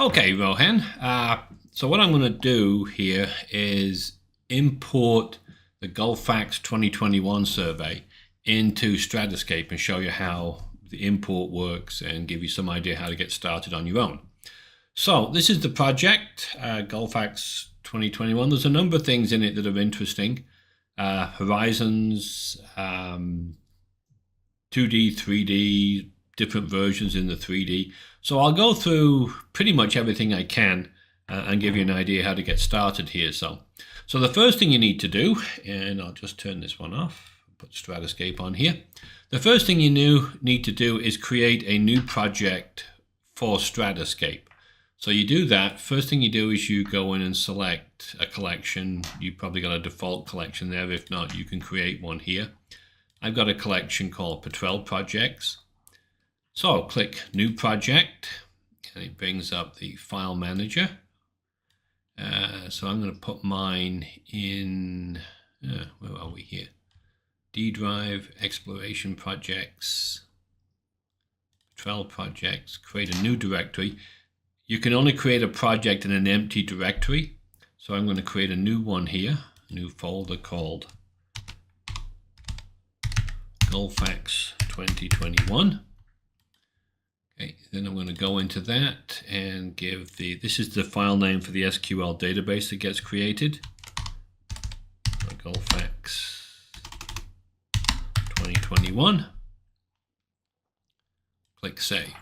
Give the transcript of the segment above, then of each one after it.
Okay, Rohan. So what I'm going to do here is import the Gulfax 2021 survey into StratiScape and show you how the import works and give you some idea how to get started on your own. So this is the project, Gulfax 2021. There's a number of things in it that are interesting. Horizons, 2D, 3D, different versions in the 3D. So I'll go through pretty much everything I can and give you an idea how to get started here. So the first thing you need to do, and I'll just turn this one off, put StratiScape on here. The first thing you need to do is create a new project for StratiScape. So you do that. First thing you do is you go in and select a collection. You've probably got a default collection there. If not, you can create one here. I've got a collection called Petrel projects. So I'll click New Project, and it brings up the file manager. So I'm going to put mine in, where are we here? D drive, Exploration Projects, Petrel projects, create a new directory. You can only create a project in an empty directory. So I'm going to create a new one here, a new folder called Gulfax 2021. Okay, then I'm going to go into that and give this is the file name for the SQL database that gets created. Gulfax 2021. Click Save.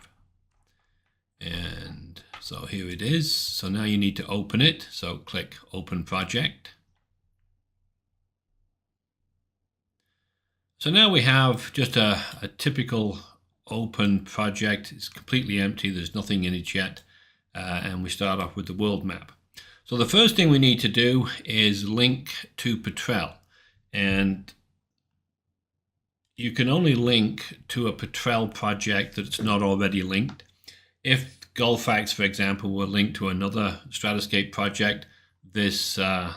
And so here it is. So now you need to open it. So click Open Project. So now we have just a typical open project. It's completely empty. There's nothing in it yet. And we start off with the world map. So the first thing we need to do is link to Petrel. And you can only link to a Petrel project that's not already linked. If Gulfax, for example, were linked to another StratiScape project, this the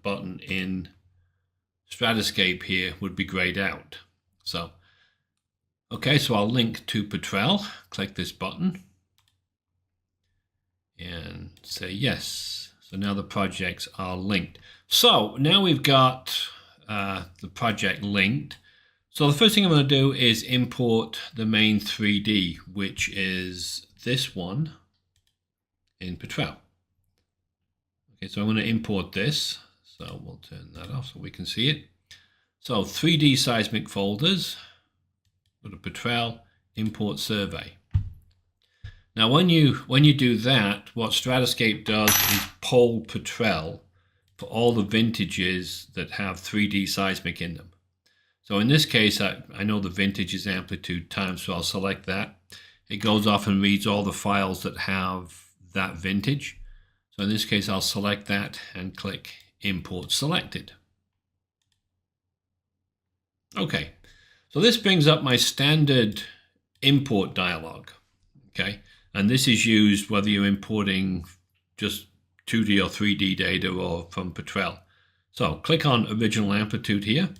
button in StratiScape here would be grayed out. So okay, so I'll link to Petrel, click this button and say yes. So now the projects are linked. So now we've got the project linked. So the first thing I'm going to do is import the main 3D, which is this one in Petrel. Okay, so I'm going to import this. So we'll turn that off so we can see it. So 3D seismic folders. Go to Petrel, import survey. Now when you do that, what StratiScape does is poll Petrel for all the vintages that have 3D seismic in them. So in this case, I know the vintage is amplitude time, so I'll select that. It goes off and reads all the files that have that vintage. So in this case, I'll select that and click Import Selected. Okay. So this brings up my standard import dialog, okay? And this is used whether you're importing just 2D or 3D data or from Petrel. So click on Original Amplitude here.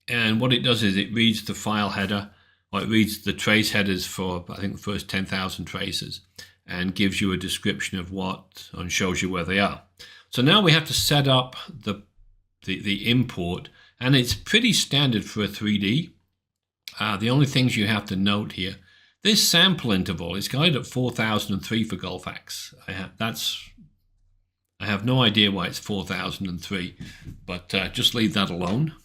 And what it does is it reads the file header, or it reads the trace headers for, I think, the first 10,000 traces and gives you a description of what, and shows you where they are. So now we have to set up the import. And it's pretty standard for a 3D. The only things you have to note here, this sample interval is guided at 4003 for Gulfax. I have no idea why it's 4003, but just leave that alone.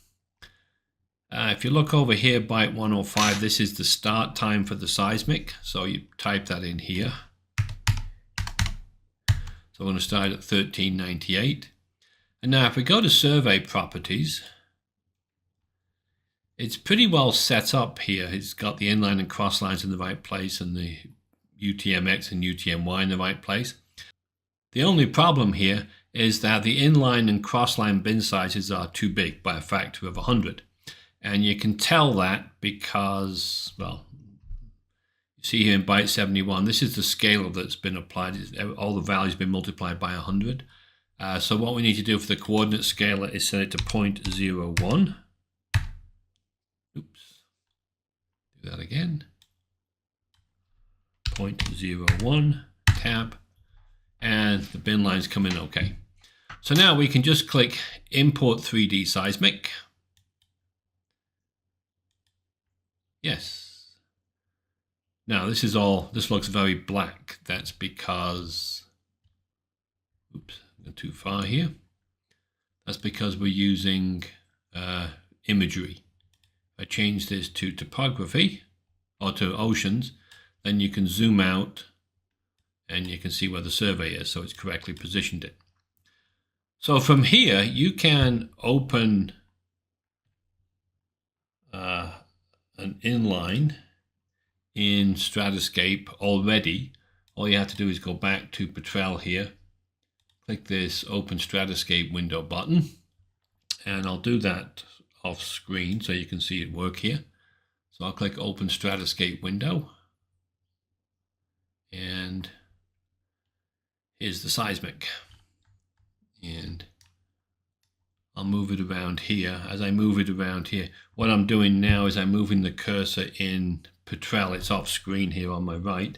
If you look over here, byte 105, this is the start time for the seismic. So you type that in here. So I'm going to start at 1398. And now if we go to survey properties, it's pretty well set up here. It's got the inline and cross lines in the right place and the UTM-X and UTM-Y in the right place. The only problem here is that the inline and cross line bin sizes are too big by a factor of 100. And you can tell that because, well, you see here in byte 71, this is the scale that's been applied. All the values have been multiplied by 100. So what we need to do for the coordinate scaler is set it to 0.01. Oops. Do that again. 0.01 tab, and the bin lines come in okay. So now we can just click Import 3D Seismic. Yes. Now this looks very black. That's because, oops, I got too far here. That's because we're using imagery. If I change this to topography or to oceans, then you can zoom out and you can see where the survey is, so it's correctly positioned it. So from here, you can open an inline in StratiScape already. All you have to do is go back to Petrel here, click this Open StratiScape window button, and I'll do that off screen so you can see it work here. So I'll click Open StratiScape window, and here's the seismic. And I'll move it around here. As I move it around here, what I'm doing now is I'm moving the cursor in Petrel. It's off screen here on my right,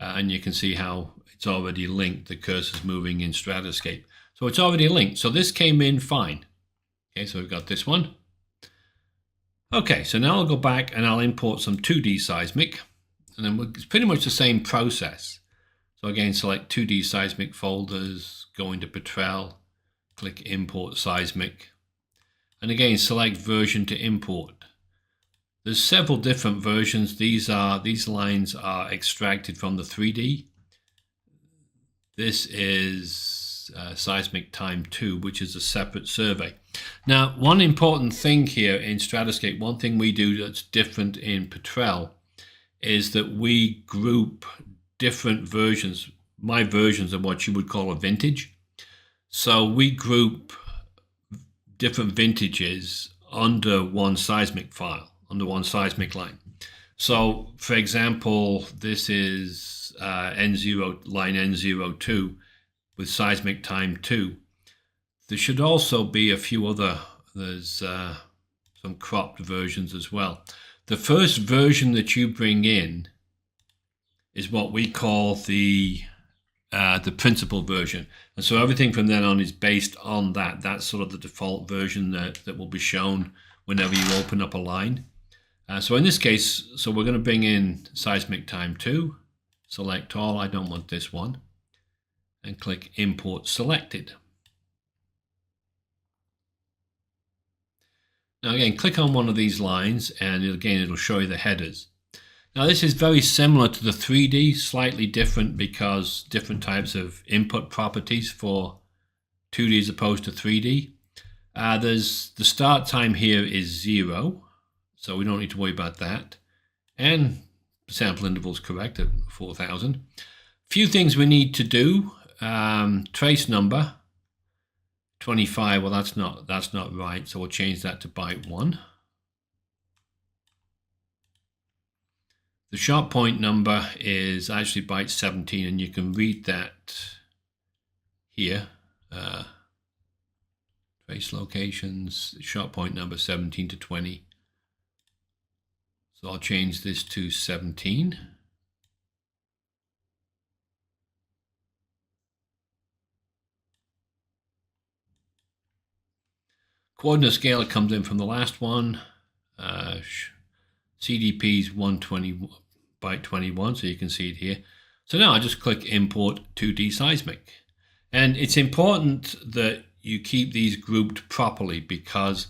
and you can see how it's already linked. The cursor's moving in StratiScape. So it's already linked. So this came in fine. Okay, so we've got this one. Okay, so now I'll go back and I'll import some 2D seismic, and then it's pretty much the same process. So again, select 2D seismic folders, go into Petrel, click Import Seismic, and again select version to import. There's several different versions. These lines are extracted from the 3D. This is Seismic Time 2, which is a separate survey. Now, one important thing here in StratiScape, one thing we do that's different in Petrel, is that we group different versions. My versions are what you would call a vintage. So we group different vintages under one seismic file, under one seismic line. So for example, this is N0, line N02 with Seismic Time 2. There should also be a few other, there's some cropped versions as well. The first version that you bring in is what we call the principal version. And so everything from then on is based on that. That's sort of the default version that will be shown whenever you open up a line. So in this case, so we're going to bring in Seismic Time 2, select all, I don't want this one, and click Import Selected. Now again, click on one of these lines and it'll show you the headers. Now this is very similar to the 3D, slightly different because different types of input properties for 2D as opposed to 3D. There's the start time here is 0, so we don't need to worry about that. And the sample interval is correct at 4000. Few things we need to do. Trace number 25. Well, that's not right, so we'll change that to byte 1. The sharp point number is actually byte 17, and you can read that here. Trace locations, sharp point number 17 to 20. So I'll change this to 17. Coordinate scaler comes in from the last one. CDP is 120 byte 21, so you can see it here. So now I just click Import 2D Seismic. And it's important that you keep these grouped properly because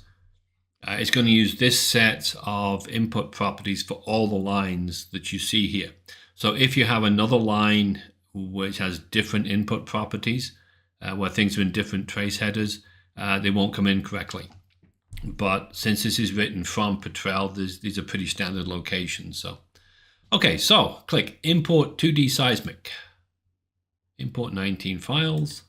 it's going to use this set of input properties for all the lines that you see here. So if you have another line which has different input properties, where things are in different trace headers, they won't come in correctly. But since this is written from Petrel, these are pretty standard locations. So, okay, so click Import 2D Seismic. Import 19 files.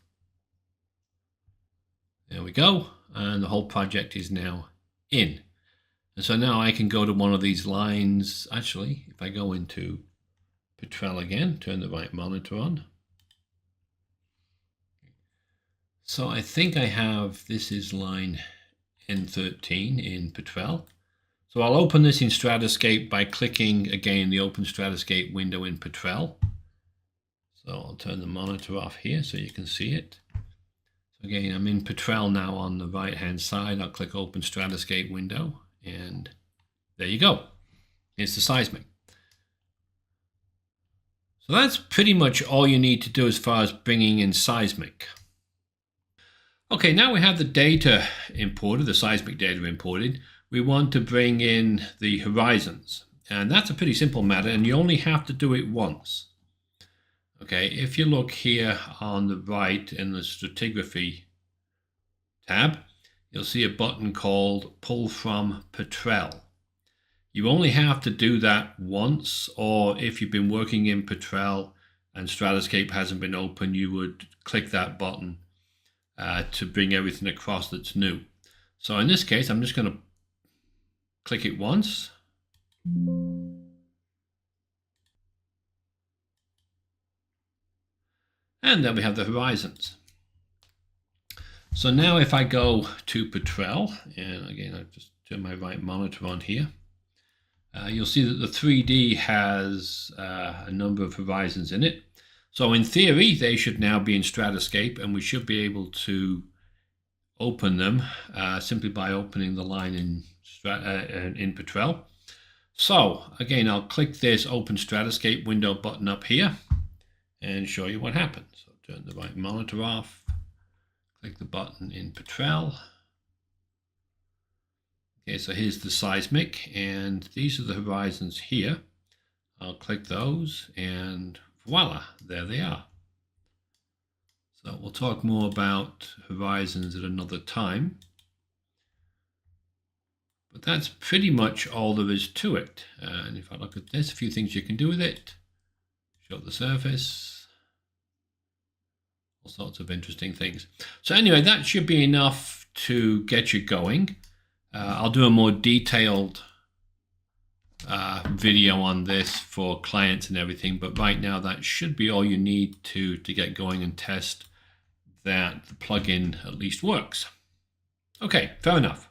There we go. And the whole project is now in. And so now I can go to one of these lines. Actually, if I go into Petrel again, turn the right monitor on. So I think I have, this is line N13 in Petrel. So I'll open this in StratiScape by clicking again the Open StratiScape window in Petrel. So I'll turn the monitor off here so you can see it. So again, I'm in Petrel now on the right hand side. I'll click Open StratiScape window, and there you go. It's the Seismic. So that's pretty much all you need to do as far as bringing in Seismic. Okay, now we have the data imported, the Seismic data imported. We want to bring in the horizons, and that's a pretty simple matter, and you only have to do it once. Okay, if you look here on the right in the stratigraphy tab, you'll see a button called Pull from Petrel. You only have to do that once, or if you've been working in Petrel and StratiScape hasn't been open, you would click that button to bring everything across that's new. So in this case, I'm just going to click it once. And then we have the horizons. So now if I go to Petrel, and again, I've just turned my right monitor on here, you'll see that the 3D has a number of horizons in it. So in theory, they should now be in StratiScape, and we should be able to open them simply by opening the line in Petrel. So again, I'll click this Open StratiScape window button up here and show you what happens. So turn the right monitor off, click the button in Petrel. Okay, so here's the Seismic, and these are the horizons here. I'll click those, and voila, there they are. So we'll talk more about horizons at another time. But that's pretty much all there is to it. And if I look at this, a few things you can do with it. Show the surface. All sorts of interesting things. So anyway, that should be enough to get you going. I'll do a more detailed video on this for clients and everything, but right now that should be all you need to get going and test that the plugin at least works. Okay, fair enough.